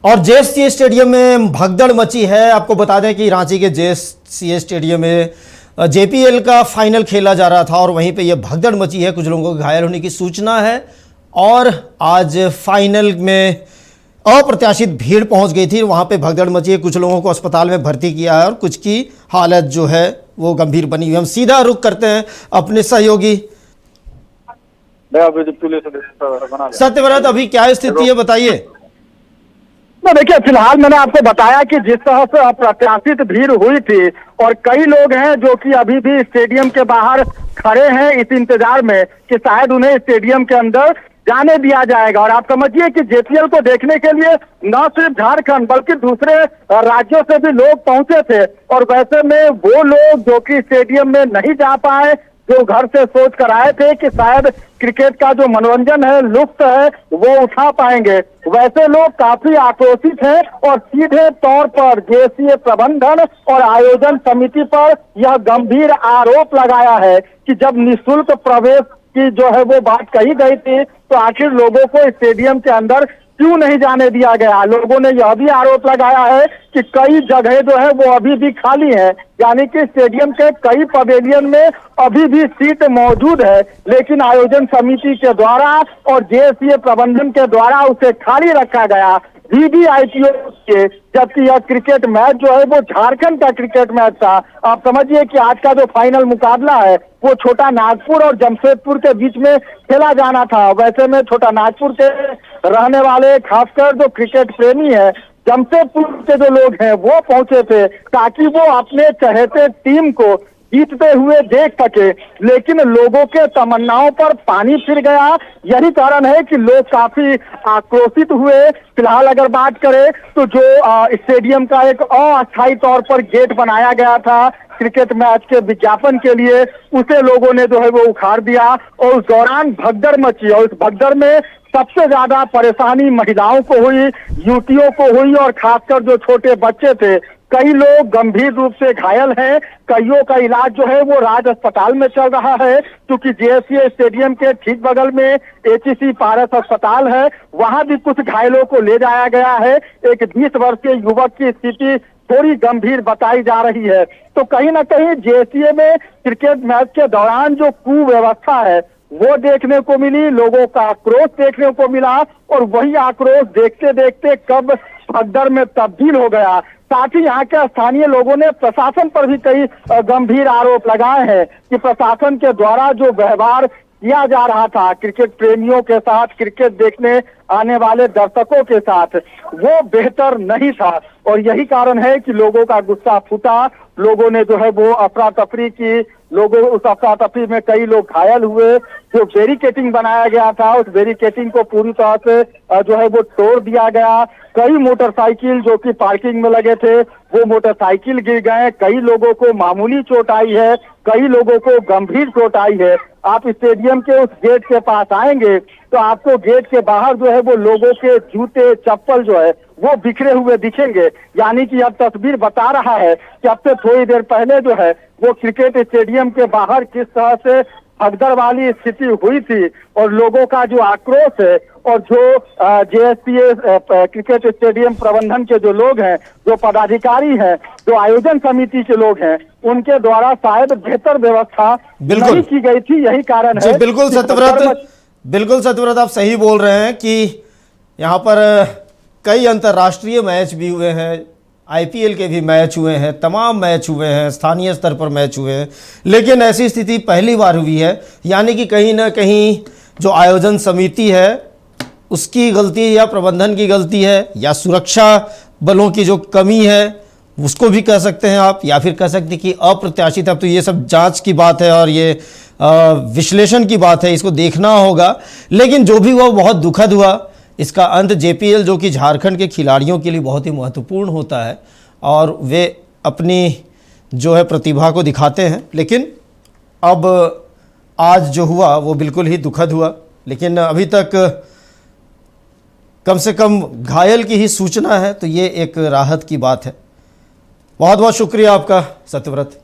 और JSCA stadium में भगदड़ मची है। आपको बता दें कि रांची के जेएससीए स्टेडियम में जेपीएल का फाइनल खेला जा रहा था और वहीं पे ये भगदड़ मची है। कुछ लोगों को घायल होने की सूचना है और आज फाइनल में अप्रत्याशित भीड़ पहुंच गई थी, वहां पे भगदड़ मची है। कुछ लोगों को अस्पताल में भर्ती किया है और कुछ की हालत जो है वो गंभीर बनी हुई है। हम सीधा रुख करते हैं अपने सहयोगी सत्यव्रत, अभी क्या स्थिति है बताइए। तो देखिए, फिलहाल मैंने आपको बताया कि जिस तरह से अप्रत्याशित भीड़ हुई थी और कई लोग हैं जो कि अभी भी स्टेडियम के बाहर खड़े हैं इस इंतजार में कि शायद उन्हें स्टेडियम के अंदर जाने दिया जाएगा। और आप समझिए कि जेपीएल को देखने के लिए न सिर्फ झारखंड बल्कि दूसरे राज्यों से भी लोग पहुंचे थे। और वैसे में वो लोग जो कि स्टेडियम में नहीं जा पाए, जो घर से सोच कर आए थे कि शायद क्रिकेट का जो मनोरंजन है, लुत्फ है, वो उठा पाएंगे, वैसे लोग काफी आक्रोशित हैं और सीधे तौर पर जेएससीए प्रबंधन और आयोजन समिति पर यह गंभीर आरोप लगाया है कि जब निःशुल्क प्रवेश की जो है वो बात कही गई थी तो आखिर लोगों को स्टेडियम के अंदर क्यों नहीं जाने दिया गया। लोगों ने यह भी आरोप लगाया है कि कई जगह जो है वो अभी भी खाली है, यानी कि स्टेडियम के कई पवेलियन में अभी भी सीट मौजूद है, लेकिन आयोजन समिति के द्वारा और जेएससीए प्रबंधन के द्वारा उसे खाली रखा गया वीवीआईपी के। जबकि यह क्रिकेट मैच जो है वो झारखंड का क्रिकेट मैच था। आप समझिए कि आज का जो फाइनल मुकाबला है वो छोटा नागपुर और जमशेदपुर के बीच में खेला जाना था। वैसे में छोटा नागपुर के रहने वाले खासकर जो क्रिकेट प्रेमी है, जमशेदपुर के जो लोग हैं वो पहुंचे थे ताकि वो अपने चहेते टीम को जीतते हुए देख सके, लेकिन लोगों के तमन्नाओं पर पानी फिर गया। यही कारण है कि लोग काफी आक्रोशित हुए। फिलहाल अगर बात करें तो जो स्टेडियम का एक अस्थायी तौर पर गेट बनाया गया था क्रिकेट मैच के विज्ञापन के लिए, उसे लोगों ने जो है वो उखाड़ दिया और उस दौरान भगदड़ मची। और इस भगदड़ में सबसे ज्यादा परेशानी महिलाओं को हुई, युवतियों को हुई और खासकर जो छोटे बच्चे थे, कई लोग गंभीर रूप से घायल हैं। कईयों का इलाज जो है वो राज अस्पताल में चल रहा है, क्योंकि जेएससीए स्टेडियम के ठीक बगल में एचईसी पारस अस्पताल है, वहां भी कुछ घायलों को ले जाया गया है। एक 20 वर्षीय युवक की स्थिति थोड़ी गंभीर बताई जा रही है। तो कहीं ना कहीं जेएससीए में क्रिकेट मैच के दौरान जो कुव्यवस्था है वो देखने को मिली, लोगों का आक्रोश देखने को मिला और वही आक्रोश देखते देखते कब भगदड़ में तब्दील हो गया। साथ ही यहाँ के स्थानीय लोगों ने प्रशासन पर भी कई गंभीर आरोप लगाए हैं कि प्रशासन के द्वारा जो व्यवहार किया जा रहा था क्रिकेट प्रेमियों के साथ, क्रिकेट देखने आने वाले दर्शकों के साथ, वो बेहतर नहीं था। और यही कारण है कि लोगों का गुस्सा फूटा, लोगों ने जो है वो अफरा तफरी की, लोगों उस अफरा तफरी में कई लोग घायल हुए। जो बैरिकेटिंग बनाया गया था उस बैरिकेटिंग को पूरी तरह से जो है वो तोड़ दिया गया। कई मोटरसाइकिल जो कि पार्किंग में लगे थे वो मोटरसाइकिल गिर गए। कई लोगों को मामूली चोट आई है, कई लोगों को गंभीर चोट आई है। आप स्टेडियम के उस गेट के पास आएंगे तो आपको गेट के बाहर जो है वो लोगों के जूते चप्पल जो है वो बिखरे हुए दिखेंगे। यानी कि अब तस्वीर बता रहा है कि अब से थोड़ी देर पहले जो है वो क्रिकेट स्टेडियम के बाहर किस तरह से भगदड़ वाली स्थिति हुई थी और लोगों का जो आक्रोश है और जो जेएससीए क्रिकेट स्टेडियम प्रबंधन के जो लोग हैं, जो पदाधिकारी हैं, जो आयोजन समिति के लोग हैं, उनके द्वारा शायद बेहतर व्यवस्था नहीं की गई थी। यही कारण है। बिल्कुल सत्यव्रत, आप सही बोल रहे हैं कि यहाँ पर कई अंतर्राष्ट्रीय मैच भी हुए हैं, आईपीएल के भी मैच हुए हैं, तमाम मैच हुए हैं, स्थानीय स्तर पर मैच हुए हैं, लेकिन ऐसी स्थिति पहली बार हुई है। यानी कि कहीं ना कहीं जो आयोजन समिति है उसकी गलती या प्रबंधन की गलती है या सुरक्षा बलों की जो कमी है उसको भी कह सकते हैं आप, या फिर कह सकते हैं कि अप्रत्याशित। अब तो ये सब जांच की बात है और ये विश्लेषण की बात है, इसको देखना होगा। लेकिन जो भी हुआ बहुत दुखद हुआ। इसका अंत जेपीएल जो कि झारखंड के खिलाड़ियों के लिए बहुत ही महत्वपूर्ण होता है और वे अपनी जो है प्रतिभा को दिखाते हैं, लेकिन अब आज जो हुआ वो बिल्कुल ही दुखद हुआ। लेकिन अभी तक कम से कम घायल की ही सूचना है, तो ये एक राहत की बात है। बहुत बहुत शुक्रिया आपका सत्यव्रत।